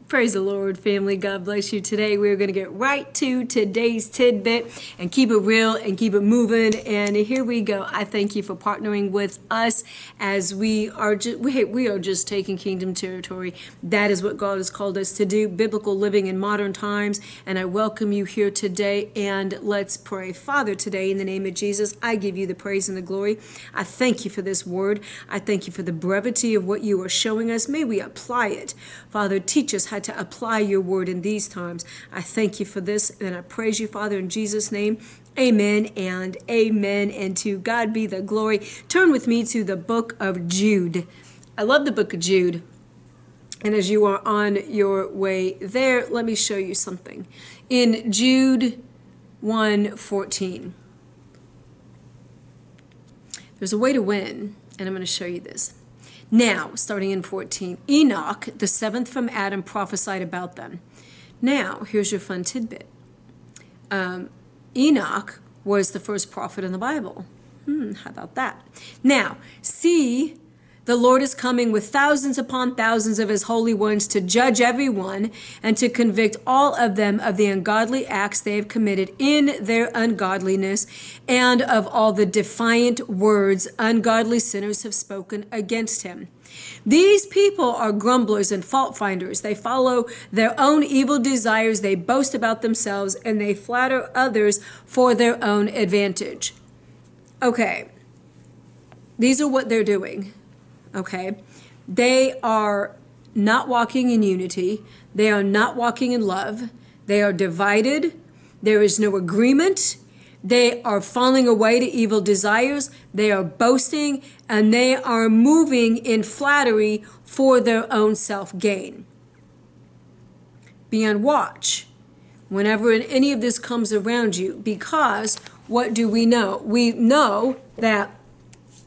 Praise the Lord, family. God bless you. Today we're going to get right to today's tidbit and keep it real and keep it moving. And here we go. I thank you for partnering with us as we are just taking kingdom territory. That is what God has called us to do, biblical living in modern times. And I welcome you here today. And let's pray. Father, today in the name of Jesus, I give you the praise and the glory. I thank you for this word. I thank you for the brevity of what you are showing us. May we apply it. Father, teach us how to apply your word in these times. I thank you for this, and I praise you, Father, in Jesus' name. Amen and amen, and to God be the glory. Turn with me to the book of Jude. I love the book of Jude. And as you are on your way there, let me show you something. In Jude 1:14, there's a way to win, and I'm going to show you this. Now, starting in 14, Enoch, the seventh from Adam, prophesied about them. Now, here's your fun tidbit. Enoch was the first prophet in the Bible. How about that? Now, see, the Lord is coming with thousands upon thousands of his holy ones to judge everyone and to convict all of them of the ungodly acts they have committed in their ungodliness and of all the defiant words ungodly sinners have spoken against him. These people are grumblers and fault finders. They follow their own evil desires. They boast about themselves and they flatter others for their own advantage. Okay, these are what they're doing. Okay, they are not walking in unity. They are not walking in love. They are divided. There is no agreement. They are falling away to evil desires. They are boasting, and they are moving in flattery for their own self-gain. Be on watch whenever any of this comes around you, because what do we know? We know that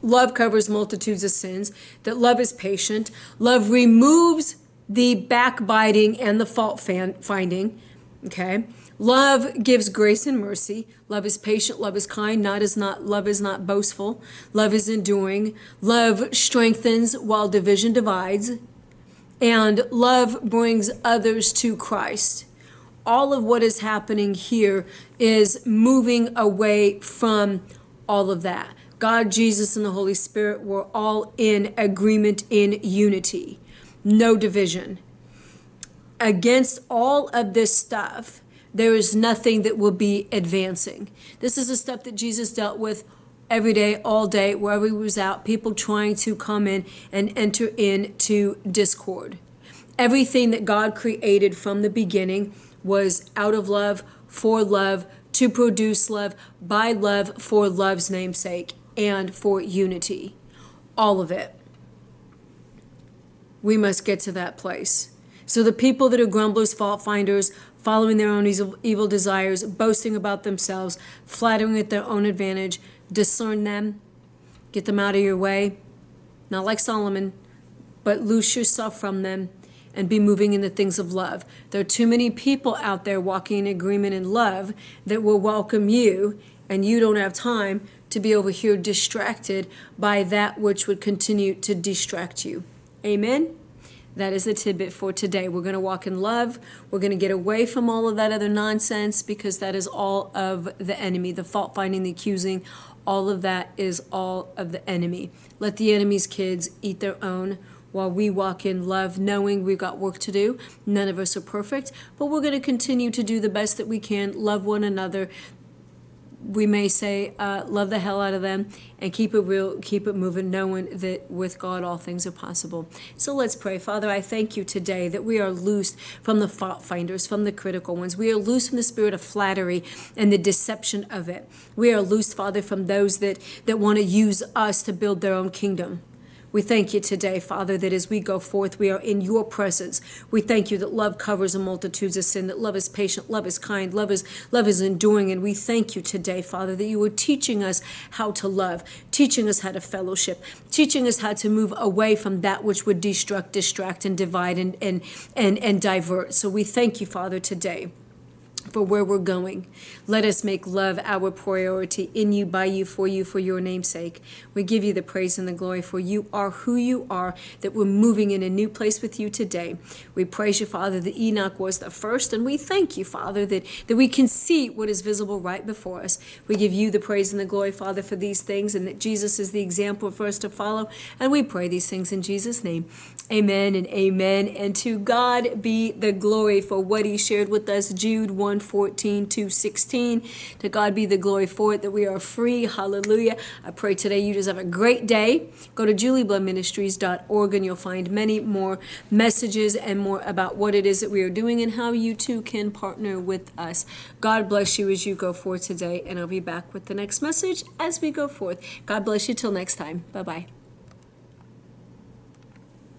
love covers multitudes of sins, that love is patient. Love removes the backbiting and the fault finding. Okay? Love gives grace and mercy. Love is patient. Love is kind. Love is not boastful. Love is enduring. Love strengthens while division divides. And love brings others to Christ. All of what is happening here is moving away from all of that. God, Jesus, and the Holy Spirit were all in agreement, in unity. No division. Against all of this stuff, there is nothing that will be advancing. This is the stuff that Jesus dealt with every day, all day, wherever he was out, people trying to come in and enter into discord. Everything that God created from the beginning was out of love, for love, to produce love, by love, for love's name's sake, and for unity. All of it. We must get to that place. So the people that are grumblers, fault finders, following their own evil desires, boasting about themselves, flattering at their own advantage, discern them, get them out of your way. Not like Solomon, but loose yourself from them and be moving in the things of love. There are too many people out there walking in agreement in love that will welcome you, and you don't have time to be over here distracted by that which would continue to distract you. Amen? That is the tidbit for today. We're going to walk in love. We're going to get away from all of that other nonsense, because that is all of the enemy. The fault finding, the accusing, all of that is all of the enemy. Let the enemy's kids eat their own while we walk in love, knowing we've got work to do. None of us are perfect, but we're going to continue to do the best that we can, love one another. We may say, love the hell out of them, and keep it real, keep it moving, knowing that with God all things are possible. So let's pray. Father, I thank you today that we are loosed from the fault finders, from the critical ones. We are loosed from the spirit of flattery and the deception of it. We are loosed, Father, from those that want to use us to build their own kingdom. We thank you today, Father, that as we go forth, we are in your presence. We thank you that love covers a multitude of sin, that love is patient, love is kind, love is enduring. And we thank you today, Father, that you are teaching us how to love, teaching us how to fellowship, teaching us how to move away from that which would distract, and divide, and divert. So we thank you, Father, today for where we're going. Let us make love our priority, in you, by you, for your name's sake. We give you the praise and the glory, for you are who you are, that we're moving in a new place with you today. We praise you, Father, that Enoch was the first, and we thank you, Father, that we can see what is visible right before us. We give you the praise and the glory, Father, for these things, and that Jesus is the example for us to follow, and we pray these things in Jesus' name. Amen and amen. And to God be the glory for what he shared with us, Jude 1:14-16. To God be the glory for it, that we are free. Hallelujah. I pray today you just have a great day. Go to julieblairministries.org and you'll find many more messages and more about what it is that we are doing and how you too can partner with us. God bless you as you go forth today, and I'll be back with the next message as we go forth. God bless you till next time. Bye-bye.